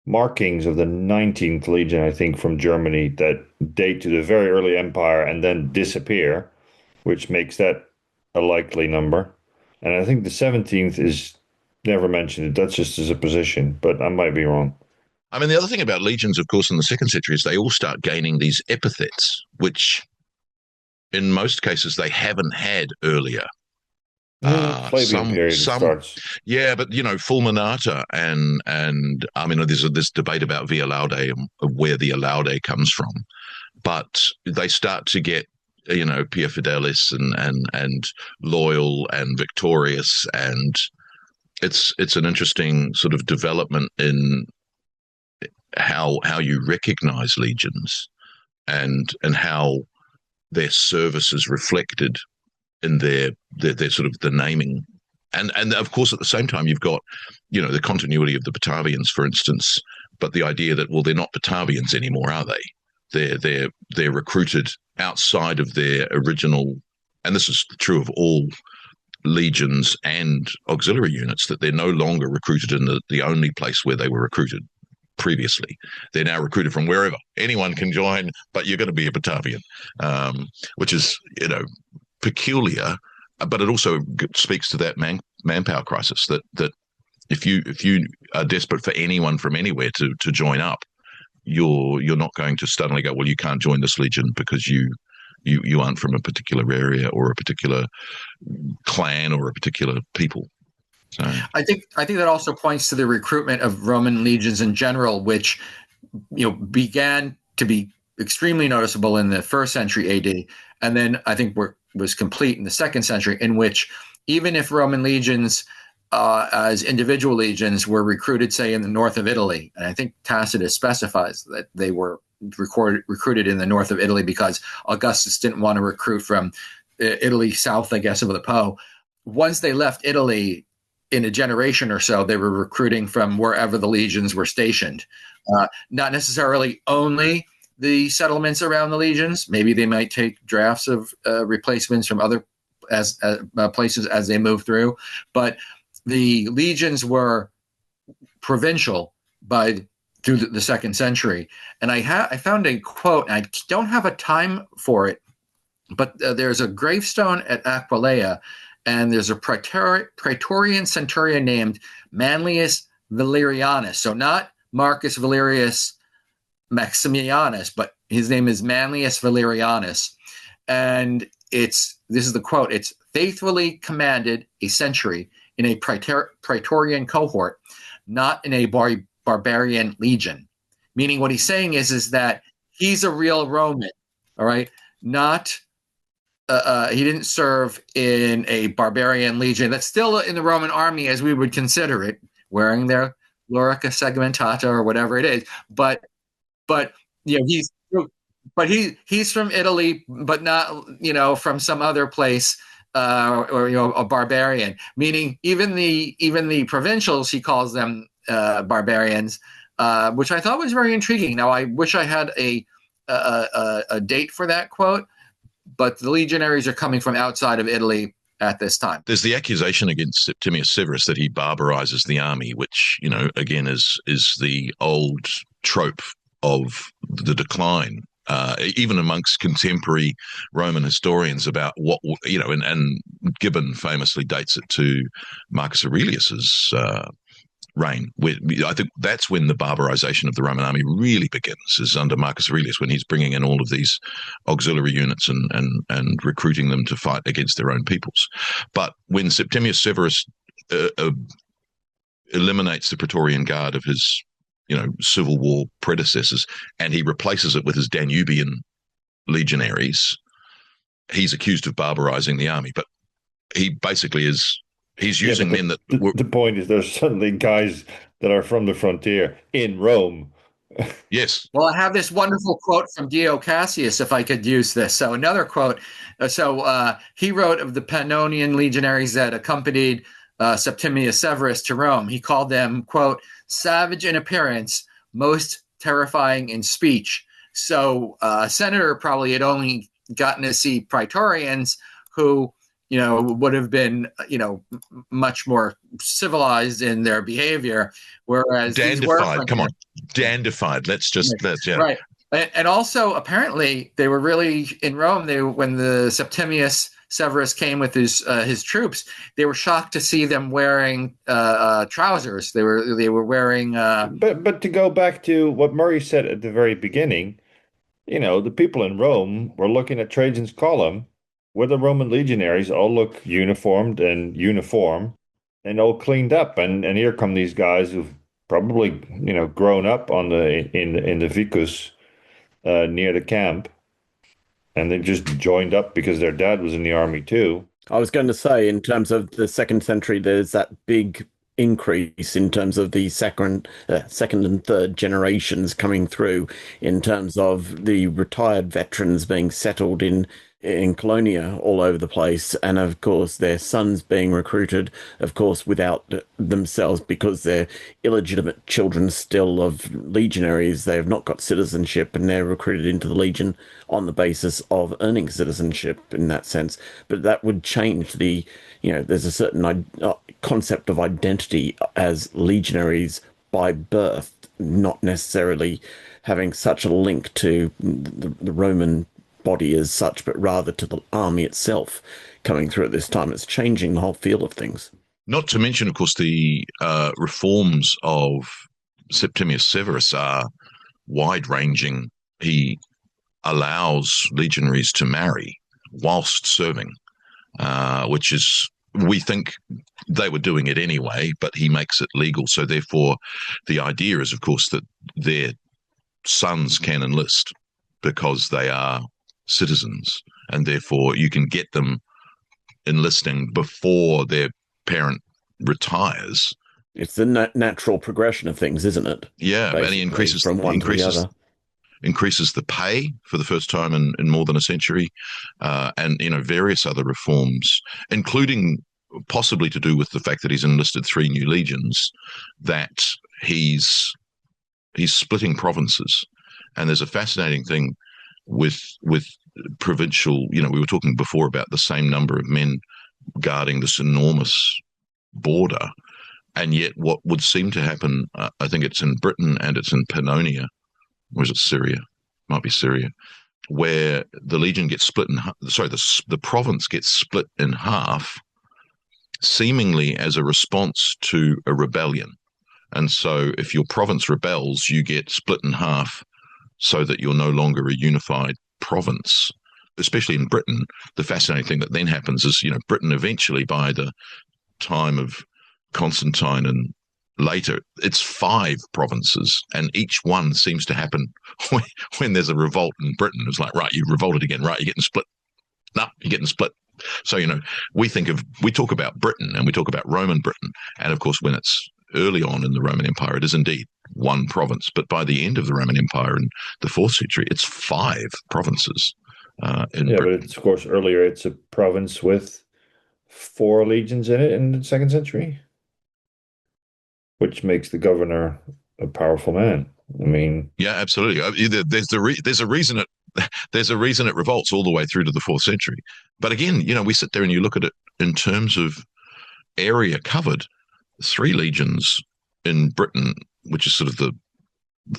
markings of the 19th Legion, I think, from Germany that date to the very early empire and then disappear, which makes that a likely number. And I think the 17th is never mentioned. That's just as a position, but I might be wrong. I mean, the other thing about legions, of course, in the second century is they all start gaining these epithets, which in most cases they haven't had earlier. Flavian period starts. Yeah, but Fulminata and I mean, there's this debate about Via Laude and where the Laude comes from, but they start to get Pia Fidelis and Loyal and Victorious, and it's an interesting sort of development in how you recognize legions and how their service is reflected in their sort of the naming, and of course at the same time you've got the continuity of the Batavians, for instance, but the idea that, well, they're not Batavians anymore, are they? They're recruited outside of their original, and this is true of all legions and auxiliary units, that they're no longer recruited in the only place where they were recruited previously. They're now recruited from wherever. Anyone can join, but you're going to be a Batavian, which is peculiar, but it also speaks to that manpower crisis, that if you are desperate for anyone from anywhere to join up, you're not going to suddenly go, well, you can't join this legion because you aren't from a particular area or a particular clan or a particular people. So I think that also points to the recruitment of Roman legions in general, which began to be extremely noticeable in the first century AD, and then I think was complete in the second century, in which even if Roman legions as individual legions were recruited, say, in the north of Italy, and I think Tacitus specifies that they were recruited in the north of Italy because Augustus didn't want to recruit from Italy south, I guess, of the Po. Once they left Italy, in a generation or so, they were recruiting from wherever the legions were stationed, not necessarily only the settlements around the legions. Maybe they might take drafts of replacements from other places as they move through, but the legions were provincial through the second century. And I found a quote, and I don't have a time for it, but there's a gravestone at Aquileia, and there's a Praetorian centurion named Manlius Valerianus. So not Marcus Valerius Maximianus, but his name is Manlius Valerianus. And this is the quote: "It's faithfully commanded a century in a Praetorian cohort, not in a barbarian legion." Meaning what he's saying is that he's a real Roman, all right? Not he didn't serve in a barbarian legion that's still in the Roman army as we would consider it, wearing their lorica segmentata or whatever it is. But he's from Italy, but not from some other place, or a barbarian. Meaning even the provincials, he calls them barbarians, which I thought was very intriguing. Now I wish I had a date for that quote, but the legionaries are coming from outside of Italy at this time. There's the accusation against Septimius Severus that he barbarizes the army, which, again, is the old trope of the decline, even amongst contemporary Roman historians, about what, and Gibbon famously dates it to Marcus Aurelius's reign. I think that's when the barbarization of the Roman army really begins, is under Marcus Aurelius, when he's bringing in all of these auxiliary units and recruiting them to fight against their own peoples. But when Septimius Severus eliminates the Praetorian Guard of his Civil War predecessors, and he replaces it with his Danubian legionaries, he's accused of barbarizing the army. But he basically he's Yeah, using but men that the point is there's suddenly guys that are from the frontier in Rome. yes, Well, I have this wonderful quote from Dio Cassius, if I could use this. So another quote. He wrote of the Pannonian legionaries that accompanied Septimius Severus to Rome. He called them, quote, savage in appearance, most terrifying in speech. So Senator probably had only gotten to see praetorians who, would have been, much more civilized in their behavior, whereas these were dandified. Come on, dandified. Let's yeah. right. And also, apparently, they were really in Rome. When the Septimius Severus came with his troops, they were shocked to see them wearing trousers. They were wearing. But to go back to what Murray said at the very beginning, the people in Rome were looking at Trajan's column, where the Roman legionaries all look uniformed and uniform and all cleaned up, and here come these guys who've probably grown up on the Vicus near the camp, and they just joined up because their dad was in the army too. I was going to say, in terms of the second century, there's that big increase in terms of the second and third generations coming through, in terms of the retired veterans being settled in Colonia all over the place, and of course their sons being recruited, of course, without themselves, because they're illegitimate children still of legionaries. They have not got citizenship, and they're recruited into the legion on the basis of earning citizenship in that sense. But that would change there's a certain concept of identity as legionaries by birth, not necessarily having such a link to the Roman body as such, but rather to the army itself coming through at this time. It's changing the whole feel of things. Not to mention, of course, the reforms of Septimius Severus are wide-ranging. He allows legionaries to marry whilst serving, which is, we think they were doing it anyway, but he makes it legal. So therefore, the idea is, of course, that their sons can enlist because they are citizens, and therefore you can get them enlisting before their parent retires. It's the natural progression of things, isn't it? Yeah, and he increases from one to the other. Increases the pay for the first time in more than a century, and various other reforms, including possibly to do with the fact that he's enlisted 3 new legions, that he's splitting provinces. And there's a fascinating thing with provincial, we were talking before about the same number of men guarding this enormous border, and yet what would seem to happen, I think it's in Britain and it's in Pannonia, or is it Syria? Might be Syria, where the legion gets split in the province gets split in half, seemingly as a response to a rebellion. And so if your province rebels, you get split in half so that you're no longer a unified province. Especially in Britain, the fascinating thing that then happens is, Britain eventually, by the time of Constantine and later, it's 5 provinces, and each one seems to happen when there's a revolt in Britain. It's like, right, you revolted again, right, you're getting split. No, you're getting split. So, we talk about Britain and we talk about Roman Britain, and of course, when it's early on in the Roman Empire, it is indeed one province. But by the end of the Roman Empire in the 4th century, it's 5 provinces. Britain. But it's, of course, earlier it's a province with 4 legions in it in the 2nd century, which makes the governor a powerful man. I mean, yeah, absolutely. There's a reason it revolts all the way through to the 4th century. But again, we sit there and you look at it in terms of area covered. 3 legions in Britain, which is sort of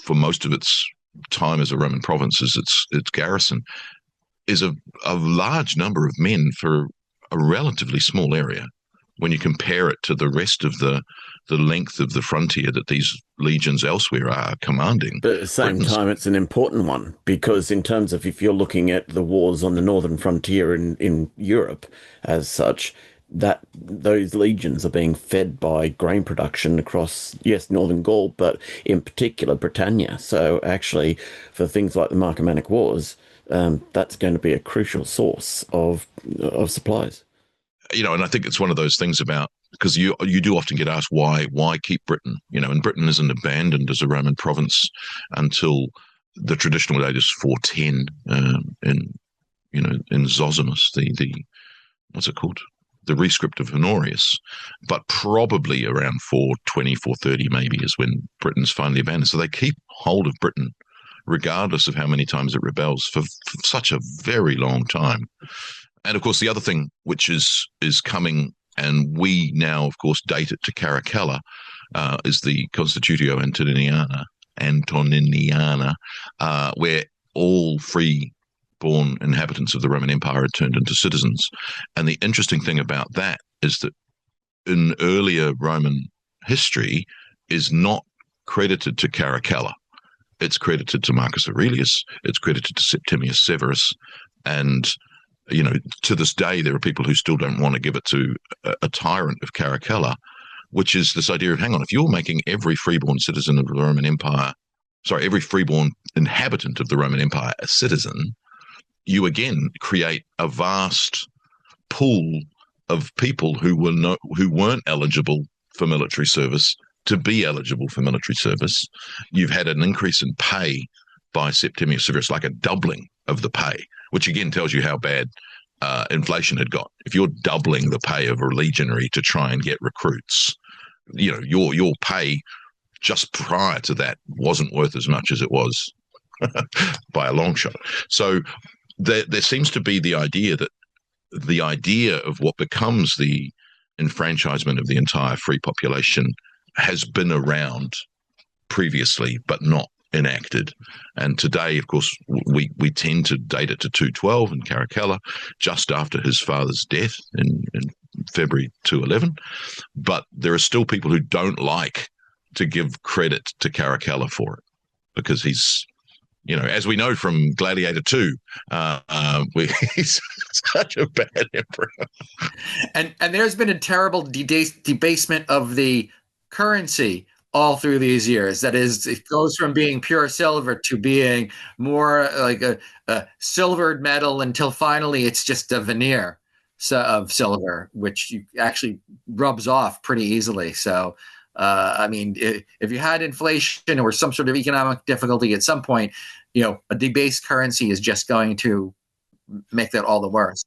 for most of its time as a Roman province, is its garrison, is a large number of men for a relatively small area when you compare it to the rest of the length of the frontier that these legions elsewhere are commanding. But at the same time, it's an important one, because in terms of, if you're looking at the wars on the northern frontier in Europe as such, that those legions are being fed by grain production across, yes, northern Gaul, but in particular Britannia. So actually, for things like the Marcomannic Wars, that's going to be a crucial source of supplies. and I think it's one of those things about, because you do often get asked why keep Britain, and Britain isn't abandoned as a Roman province until the traditional date is 410 in Zosimus, the what's it called? The rescript of Honorius, but probably around 420, 430 maybe is when Britain's finally abandoned. So they keep hold of Britain regardless of how many times it rebels for such a very long time. And of course, the other thing which is coming, and we now, of course, date it to Caracalla, is the Constitutio Antoniniana, where all free-born inhabitants of the Roman Empire are turned into citizens. And the interesting thing about that is that in earlier Roman history is not credited to Caracalla. It's credited to Marcus Aurelius. It's credited to Septimius Severus. And to this day, there are people who still don't want to give it to a tyrant of Caracalla, which is this idea of, hang on, if you're making every freeborn citizen of the Roman Empire, every freeborn inhabitant of the Roman Empire a citizen, you again create a vast pool of people who weren't eligible for military service to be eligible for military service. You've had an increase in pay by Septimius Severus, like a doubling of the pay, which again tells you how bad inflation had got. If you're doubling the pay of a legionary to try and get recruits, your pay just prior to that wasn't worth as much as it was by a long shot. So there seems to be the idea of what becomes the enfranchisement of the entire free population has been around previously, but not enacted. And today, of course, we tend to date it to 212 in Caracalla, just after his father's death in February 211. But there are still people who don't like to give credit to Caracalla for it, because he's, as we know from Gladiator 2, he's such a bad emperor. And there's been a terrible debasement of the currency all through these years. That is, it goes from being pure silver to being more like a silvered metal until finally it's just a veneer of silver, which actually rubs off pretty easily. So, if you had inflation or some sort of economic difficulty at some point, a debased currency is just going to make that all the worse.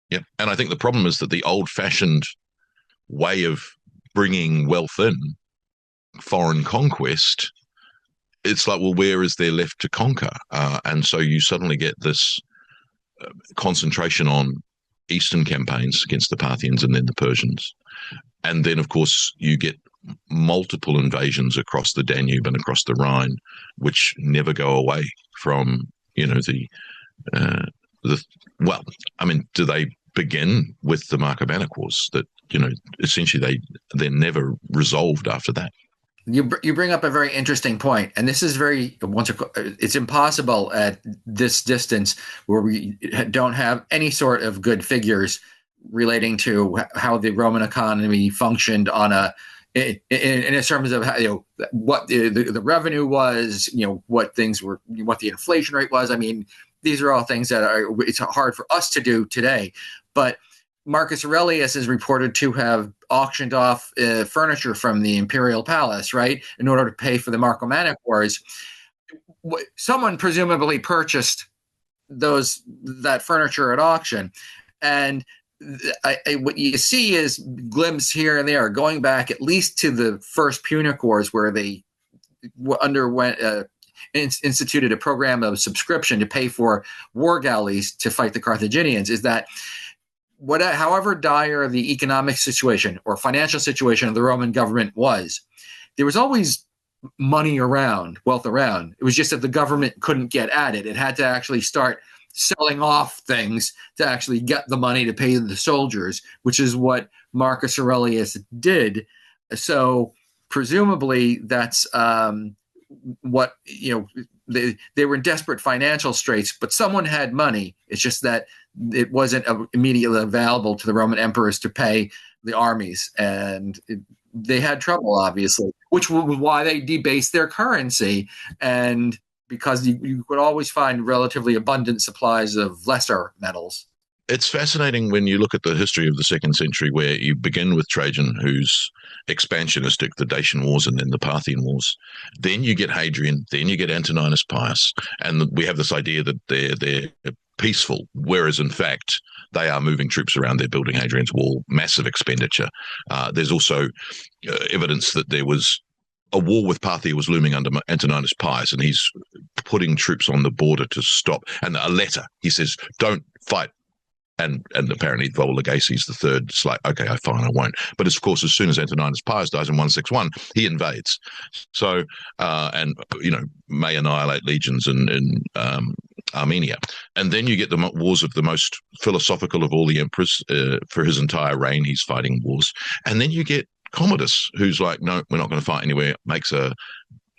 Yeah. And I think the problem is that the old-fashioned way of bringing wealth in, foreign conquest, it's like, well, where is there left to conquer? And so you suddenly get this concentration on Eastern campaigns against the Parthians and then the Persians. And then, of course, you get multiple invasions across the Danube and across the Rhine, which never go away from, do they begin with the Marcomannic Wars that, essentially they're never resolved after that? You bring up a very interesting point, and this is it's impossible at this distance where we don't have any sort of good figures relating to how the Roman economy functioned in terms of how, what the revenue was, what things were, what the inflation rate was. I mean, these are all things that it's hard for us to do today, but Marcus Aurelius is reported to have auctioned off furniture from the imperial palace, right, in order to pay for the Marcomannic Wars. Someone presumably purchased that furniture at auction, and what you see is glimpses here and there, going back at least to the first Punic Wars, where they instituted a program of subscription to pay for war galleys to fight the Carthaginians. Is that however dire the economic situation or financial situation of the Roman government was, there was always money around, wealth around. It was just that the government couldn't get at it. It had to actually start selling off things to actually get the money to pay the soldiers, which is what Marcus Aurelius did. So presumably that's what, they were in desperate financial straits, but someone had money. It's just that it wasn't immediately available to the Roman emperors to pay the armies, and they had trouble, obviously, which was why they debased their currency. And because you could always find relatively abundant supplies of lesser metals. It's fascinating when you look at the history of the second century, where you begin with Trajan, who's expansionistic, the Dacian Wars and then the Parthian Wars. Then you get Hadrian, then you get Antoninus Pius, and we have this idea that they're peaceful, whereas in fact they are moving troops around. They're building Hadrian's Wall, massive expenditure. There's also evidence that there was a war with Parthia was looming under Antoninus Pius, and he's putting troops on the border to stop. And a letter, he says, "Don't fight." And apparently Vologases the third is like, okay, fine, I won't. But of course, as soon as Antoninus Pius dies in 161, he invades. So, and, may annihilate legions in Armenia. And then you get the wars of the most philosophical of all the emperors. For his entire reign, he's fighting wars. And then you get Commodus, who's like, no, we're not going to fight anywhere, makes a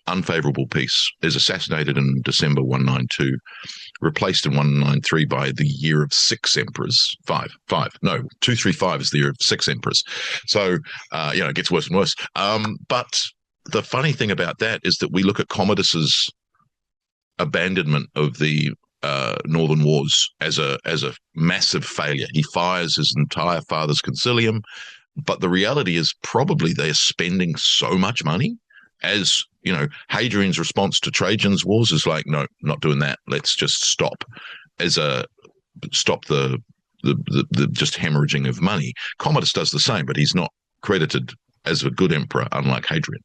unfavorable peace, is assassinated in December 192, replaced in 193 by the year of six emperors. 235 is the year of six emperors. So, it gets worse and worse. But the funny thing about that is that we look at Commodus's abandonment of the Northern Wars as a massive failure. He fires his entire father's concilium, but the reality is probably they are spending so much money. As Hadrian's response to Trajan's wars is like, no, not doing that. Let's just stop the just hemorrhaging of money. Commodus does the same, but he's not credited as a good emperor, unlike Hadrian.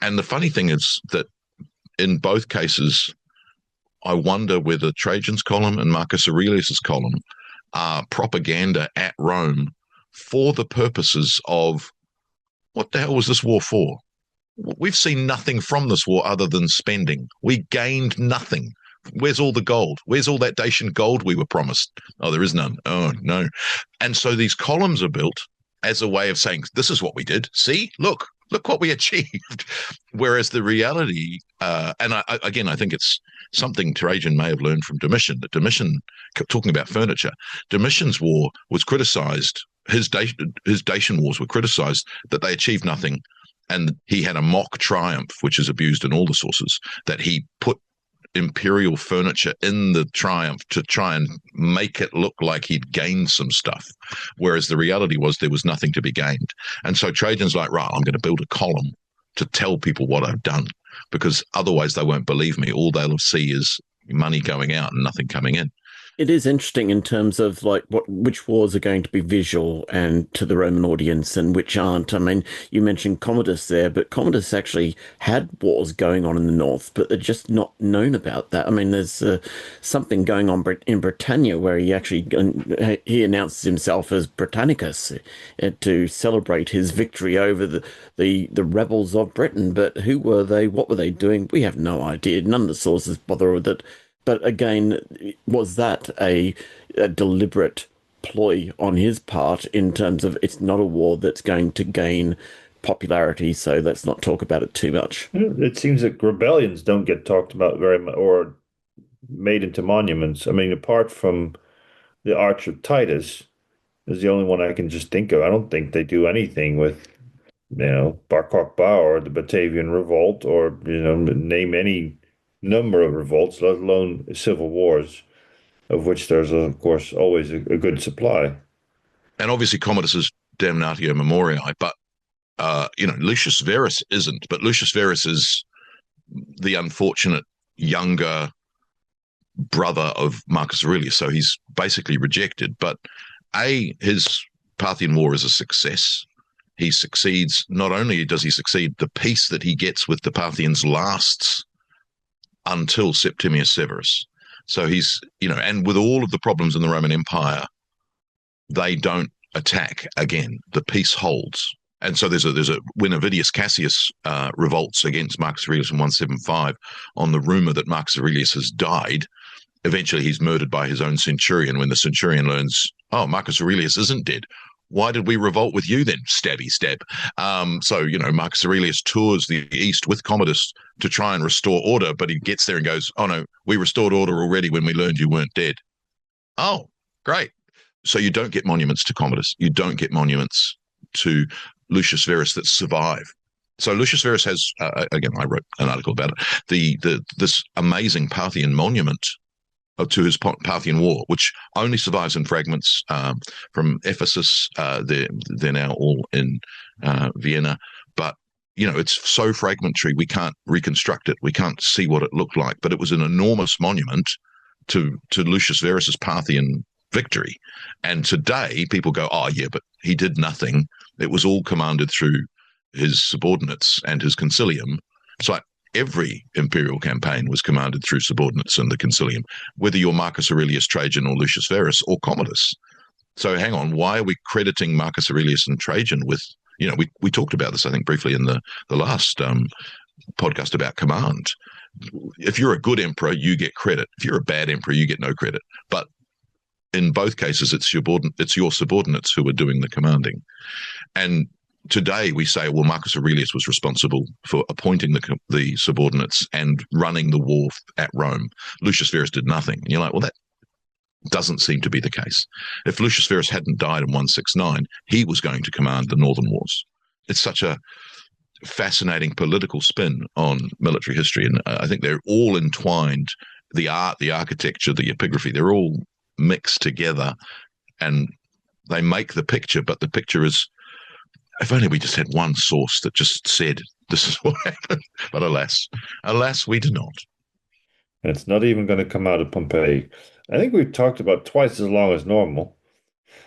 And the funny thing is that in both cases, I wonder whether Trajan's column and Marcus Aurelius's column are propaganda at Rome for the purposes of, what the hell was this war for? We've seen nothing from this war other than spending. We gained nothing. Where's all the gold? Where's all that Dacian gold we were promised? Oh, there is none. Oh, no. And so these columns are built as a way of saying, this is what we did. See, look what we achieved. Whereas the reality, and I think it's something Trajan may have learned from Domitian, that Domitian, talking about furniture, Domitian's war was criticized, his Dacian wars were criticized that they achieved nothing. And he had a mock triumph, which is abused in all the sources, that he put imperial furniture in the triumph to try and make it look like he'd gained some stuff. Whereas the reality was there was nothing to be gained. And so Trajan's like, right, I'm going to build a column to tell people what I've done, because otherwise they won't believe me. All they'll see is money going out and nothing coming in. It is interesting in terms of like which wars are going to be visual and to the Roman audience and which aren't. I mean, you mentioned Commodus there, but Commodus actually had wars going on in the north, but they're just not known about that. I mean, there's something going on in Britannia where he announces himself as Britannicus to celebrate his victory over the rebels of Britain. But who were they? What were they doing? We have no idea. None of the sources bother with it. But again, was that a deliberate ploy on his part in terms of it's not a war that's going to gain popularity, so let's not talk about it too much? It seems that rebellions don't get talked about very much or made into monuments. I mean, apart from the Arch of Titus, is the only one I can just think of. I don't think they do anything with, Bar Kokhba or the Batavian Revolt or, name any number of revolts, let alone civil wars, of which there's, of course, always a good supply. And obviously Commodus is damnatio memoriae, but, Lucius Verus isn't. But Lucius Verus is the unfortunate younger brother of Marcus Aurelius, so he's basically rejected. But his Parthian War is a success. He succeeds. Not only does he succeed, the peace that he gets with the Parthians lasts until Septimius Severus. So he's, and with all of the problems in the Roman Empire, they don't attack again. The peace holds. And so there's a when Avidius Cassius revolts against Marcus Aurelius in 175 on the rumor that Marcus Aurelius has died, eventually he's murdered by his own centurion. When the centurion learns, oh, Marcus Aurelius isn't dead, why did we revolt with you then? Stabby stab. So, Marcus Aurelius tours the East with Commodus to try and restore order, but he gets there and goes, oh no, we restored order already when we learned you weren't dead. Oh, great. So you don't get monuments to Commodus. You don't get monuments to Lucius Verus that survive. So Lucius Verus has, again, I wrote an article about it, this amazing Parthian monument to his Parthian war, which only survives in fragments from Ephesus. They're now all in Vienna, but it's so fragmentary we can't reconstruct it. We can't see what it looked like, but it was an enormous monument to Lucius Verus's Parthian victory. And today people go, oh yeah, but he did nothing. It was all commanded through his subordinates and his concilium. It's like every imperial campaign was commanded through subordinates and the concilium, whether you're Marcus Aurelius Trajan or Lucius Verus or Commodus. So hang on, why are we crediting Marcus Aurelius and Trajan with, we talked about this, I think, briefly in the last podcast about command. If you're a good emperor, you get credit. If you're a bad emperor, you get no credit. But in both cases, it's your subordinates who are doing the commanding. And today we say, well, Marcus Aurelius was responsible for appointing the subordinates and running the war at Rome. Lucius Verus did nothing. And you're like, well, that doesn't seem to be the case. If Lucius Verus hadn't died in 169, he was going to command the Northern Wars. It's such a fascinating political spin on military history. And I think they're all entwined. The art, the architecture, the epigraphy, they're all mixed together and they make the picture, but the picture is, if only we just had one source that just said this is what happened. But alas, we do not. And it's not even going to come out of Pompeii. I think we've talked about twice as long as normal.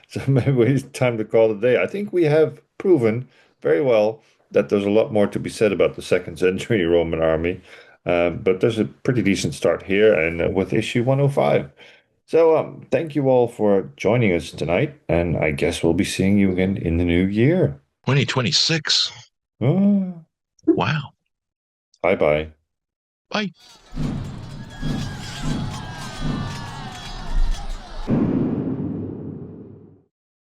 So maybe it's time to call it a day. I think we have proven very well that there's a lot more to be said about the second century Roman army. But there's a pretty decent start here and with issue 105. So thank you all for joining us tonight. And I guess we'll be seeing you again in the new year. 2026. Oh. Wow. Bye-bye. Bye.